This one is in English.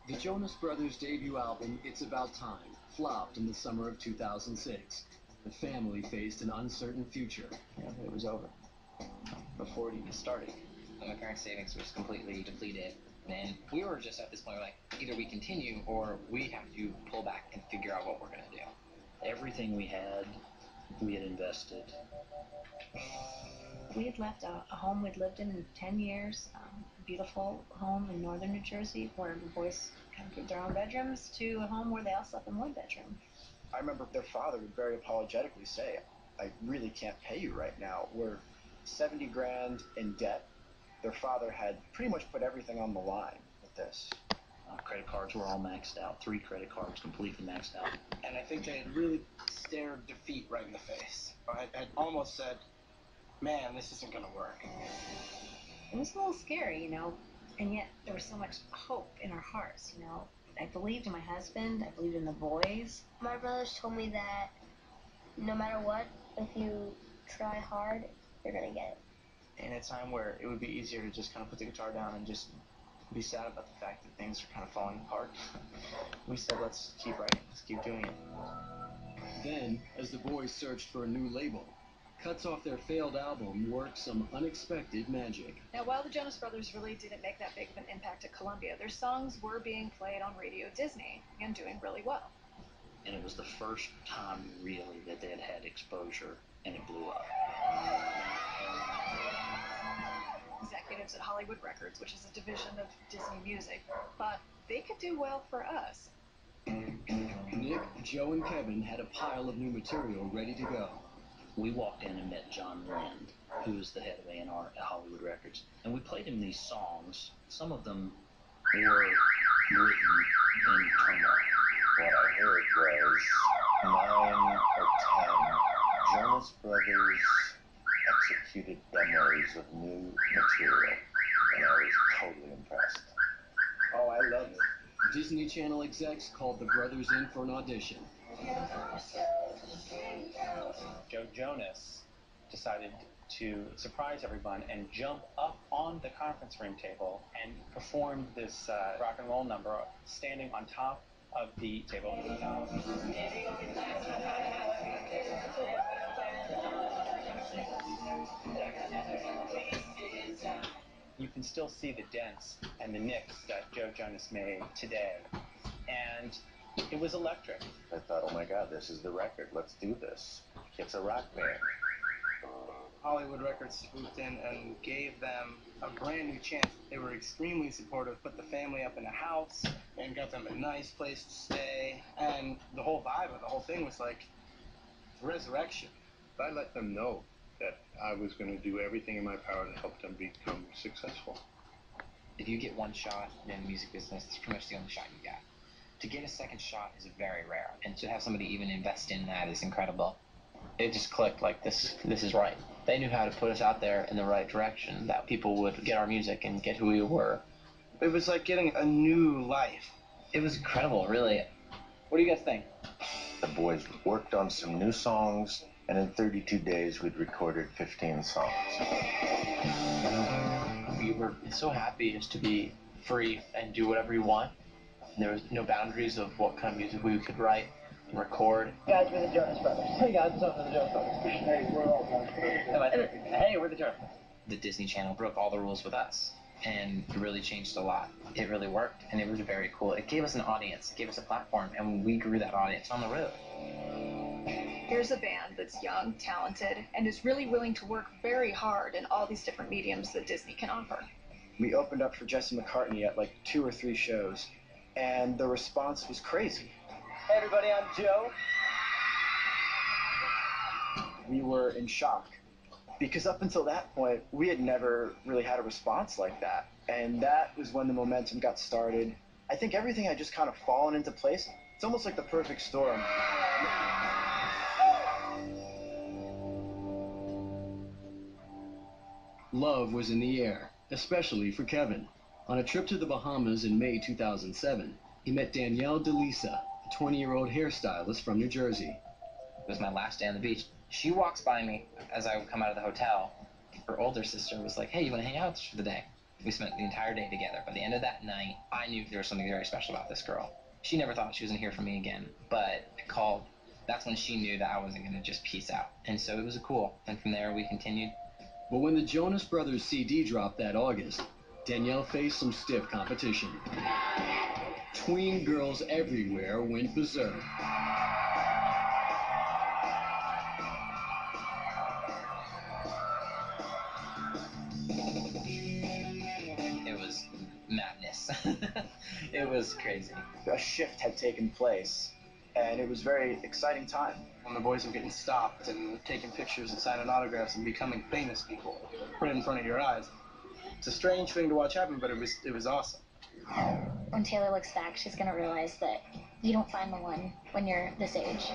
The Jonas Brothers' debut album, It's About Time, flopped in the summer of 2006. The family faced an uncertain future. It was over before it even started. My parents' savings was completely depleted, and we were just at this point like, either we continue or we have to pull back and figure out what we're going to do. Everything we had invested. We had left a home we'd lived in 10 years, a beautiful home in northern New Jersey where the boys kind of get their own bedrooms, to a home where they all slept in one bedroom. I remember their father would very apologetically say, I really can't pay you right now. We're 70 grand in debt. Their father had pretty much put everything on the line with this. Credit cards were all maxed out. 3 credit cards completely maxed out. And I think they had really stared defeat right in the face. I had almost said, man, this isn't going to work. It was a little scary, and yet there was so much hope in our hearts, I believed in my husband, I believed in the boys. My brothers told me that no matter what, if you try hard, you're going to get it. In a time where it would be easier to just kind of put the guitar down and just be sad about the fact that things are kind of falling apart, we said, let's keep writing, let's keep doing it. Then, as the boys searched for a new label, cuts off their failed album worked some unexpected magic. Now, while the Jonas Brothers really didn't make that big of an impact at Columbia, their songs were being played on Radio Disney and doing really well. And it was the first time, really, that they had had exposure, and it blew up. Executives at Hollywood Records, which is a division of Disney Music, thought they could do well for us. Nick, Joe, and Kevin had a pile of new material ready to go. We walked in and met John Lind, who is the head of A&R at Hollywood Records, and we played him these songs. Some of them were written in turmoil. What I heard was 9 or 10 Jonas Brothers executed demos of new material, and I was totally impressed. Oh, I love it. Disney Channel execs called the brothers in for an audition. Joe Jonas decided to surprise everyone and jump up on the conference room table and performed this rock and roll number standing on top of the table. You can still see the dents and the nicks that Joe Jonas made today, and it was electric. I thought, oh my God, this is the record. Let's do this. It's a rock band. Hollywood Records swooped in and gave them a brand new chance. They were extremely supportive, put the family up in a house and got them a nice place to stay. And the whole vibe of the whole thing was like resurrection. I let them know that I was going to do everything in my power to help them become successful. If you get one shot in the music business, it's pretty much the only shot you get. To get a second shot is very rare, and to have somebody even invest in that is incredible. It just clicked like this is right. They knew how to put us out there in the right direction, that people would get our music and get who we were. It was like getting a new life. It was incredible, really. What do you guys think? The boys worked on some new songs, and in 32 days we'd recorded 15 songs. We were so happy just to be free and do whatever we want. There was no boundaries of what kind of music we could write and record. Guys, we're the Jonas Brothers. Hey guys, what's up with the Jonas Brothers? Hey, we're all Hey, we're the Jonas Brothers. The Disney Channel broke all the rules with us, and it really changed a lot. It really worked, and it was very cool. It gave us an audience, it gave us a platform, and we grew that audience on the road. Here's a band that's young, talented, and is really willing to work very hard in all these different mediums that Disney can offer. We opened up for Jesse McCartney at like 2 or 3 shows, and the response was crazy. Hey everybody, I'm Joe. We were in shock, because up until that point, we had never really had a response like that. And that was when the momentum got started. I think everything had just kind of fallen into place. It's almost like the perfect storm. Love was in the air, especially for Kevin. On a trip to the Bahamas in May 2007, he met Danielle DeLisa, a 20-year-old hairstylist from New Jersey. It was my last day on the beach. She walks by me as I would come out of the hotel. Her older sister was like, hey, you want to hang out for the day? We spent the entire day together. By the end of that night, I knew there was something very special about this girl. She never thought she was going to hear from me again, but I called. That's when she knew that I wasn't going to just peace out. And so it was cool. And from there, we continued. But when the Jonas Brothers CD dropped that August, Danielle faced some stiff competition. Tween girls everywhere went berserk. It was madness. It was crazy. A shift had taken place, and it was a very exciting time. When the boys were getting stopped and taking pictures and signing autographs and becoming famous people right in front of your eyes. It's a strange thing to watch happen, but it was awesome. When Taylor looks back, she's going to realize that you don't find the one when you're this age.